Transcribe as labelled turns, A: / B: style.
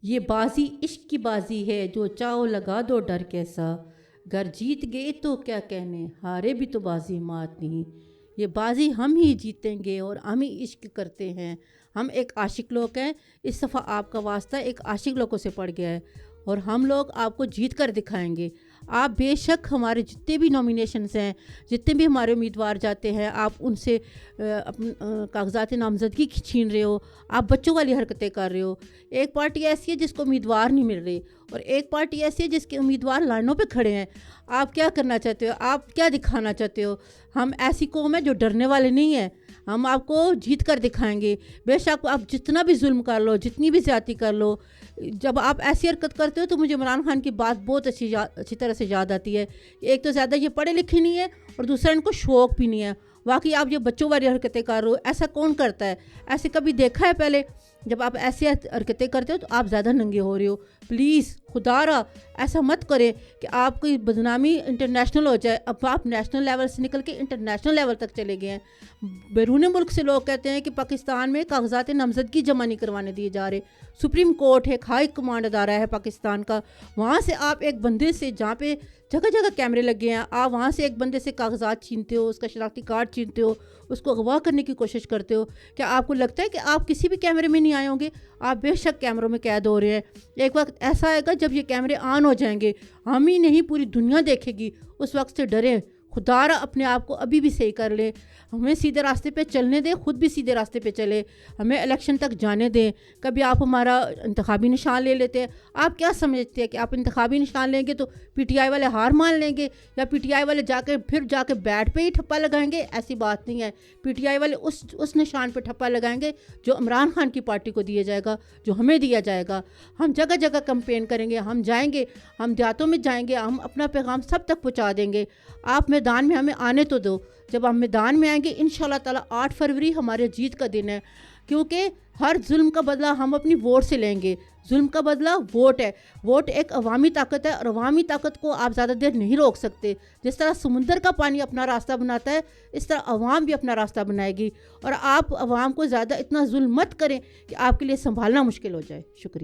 A: یہ بازی عشق کی بازی ہے، جو چاہو لگا دو ڈر کیسا، گر جیت گئے تو کیا کہنے، ہارے بھی تو بازی مات نہیں۔ یہ بازی ہم ہی جیتیں گے اور ہم ہی عشق کرتے ہیں، ہم ایک عاشق لوگ ہیں۔ اس دفعہ آپ کا واسطہ ایک عاشق لوگوں سے پڑ گیا ہے اور ہم لوگ آپ کو جیت کر دکھائیں گے۔ آپ بے شک ہمارے جتنے بھی نامینیشنز ہیں، جتنے بھی ہمارے امیدوار جاتے ہیں، آپ ان سے کاغذات نامزدگی چھین رہے ہو، آپ بچوں والی حرکتیں کر رہے ہو۔ ایک پارٹی ایسی ہے جس کو امیدوار نہیں مل رہے اور ایک پارٹی ایسی ہے جس کے امیدوار لائنوں پہ کھڑے ہیں۔ آپ کیا کرنا چاہتے ہو؟ آپ کیا دکھانا چاہتے ہو؟ ہم ایسی قوم ہے جو ڈرنے والے نہیں ہیں، ہم آپ کو جیت کر دکھائیں گے۔ بے شک آپ جتنا بھی ظلم کر لو، جتنی بھی زیادتی کر لو، جب آپ ایسی حرکت کرتے ہو تو مجھے عمران خان کی بات بہت اچھی طرح سے یاد آتی ہے۔ ایک تو زیادہ یہ پڑھے لکھے نہیں ہے اور دوسرا ان کو شوق بھی نہیں ہے۔ واقعی آپ یہ بچوں والی حرکتیں کر رہے ہو، ایسا کون کرتا ہے؟ ایسے کبھی دیکھا ہے پہلے؟ جب آپ ایسی حرکتیں کرتے ہو تو آپ زیادہ ننگے ہو رہے ہو۔ پلیز خدا را ایسا مت کریں کہ آپ کی بدنامی انٹرنیشنل ہو جائے۔ اب آپ نیشنل لیول سے نکل کے انٹرنیشنل لیول تک چلے گئے ہیں۔ بیرون ملک سے لوگ کہتے ہیں کہ پاکستان میں کاغذات نامزدگی جمع نہیں کروانے دیے جا رہے۔ سپریم کورٹ ہے، ہائی کمانڈ ادارہ ہے پاکستان کا، وہاں سے آپ ایک بندے سے، جہاں پہ جگہ جگہ کیمرے لگے ہیں، آپ وہاں سے ایک بندے سے کاغذات چھینتے ہو، اس کا شناختی کارڈ چھینتے ہو، اس کو اغوا کرنے کی کوشش کرتے ہو۔ کیا آپ کو لگتا ہے کہ آپ کسی بھی کیمرے میں نہیں آئے ہوں گے؟ آپ بے شک کیمروں میں قید ہو رہے ہیں۔ ایک وقت ایسا آئے گا جب یہ کیمرے آن ہو جائیں گے، ہم ہی نہیں پوری دنیا دیکھے گی، اس وقت سے ڈریں۔ خدا را اپنے آپ کو ابھی بھی صحیح کر لیں، ہمیں سیدھے راستے پہ چلنے دیں، خود بھی سیدھے راستے پہ چلے، ہمیں الیکشن تک جانے دیں۔ کبھی آپ ہمارا انتخابی نشان لے لیتے ہیں، آپ کیا سمجھتے ہیں کہ آپ انتخابی نشان لیں گے تو پی ٹی آئی والے ہار مان لیں گے یا پی ٹی آئی والے جا کے بیٹ پہ ہی ٹھپا لگائیں گے؟ ایسی بات نہیں ہے۔ پی ٹی آئی والے اس نشان پہ ٹھپا لگائیں گے جو عمران خان کی پارٹی کو دیا جائے گا، جو ہمیں دیا جائے گا۔ ہم جگہ جگہ کمپین کریں گے، ہم جائیں گے، ہم دیہاتوں میں جائیں گے، ہم اپنا پیغام سب تک پہنچا دیں گے۔ آپ میدان میں ہمیں آنے تو دو۔ جب ہم میدان میں آئیں گے انشاءاللہ تعالی 8 فروری ہمارے جیت کا دن ہے، کیونکہ ہر ظلم کا بدلہ ہم اپنی ووٹ سے لیں گے۔ ظلم کا بدلہ ووٹ ہے۔ ووٹ ایک عوامی طاقت ہے اور عوامی طاقت کو آپ زیادہ دیر نہیں روک سکتے۔ جس طرح سمندر کا پانی اپنا راستہ بناتا ہے، اس طرح عوام بھی اپنا راستہ بنائے گی، اور آپ عوام کو زیادہ اتنا ظلم مت کریں کہ آپ کے لیے سنبھالنا مشکل ہو جائے۔ شکریہ۔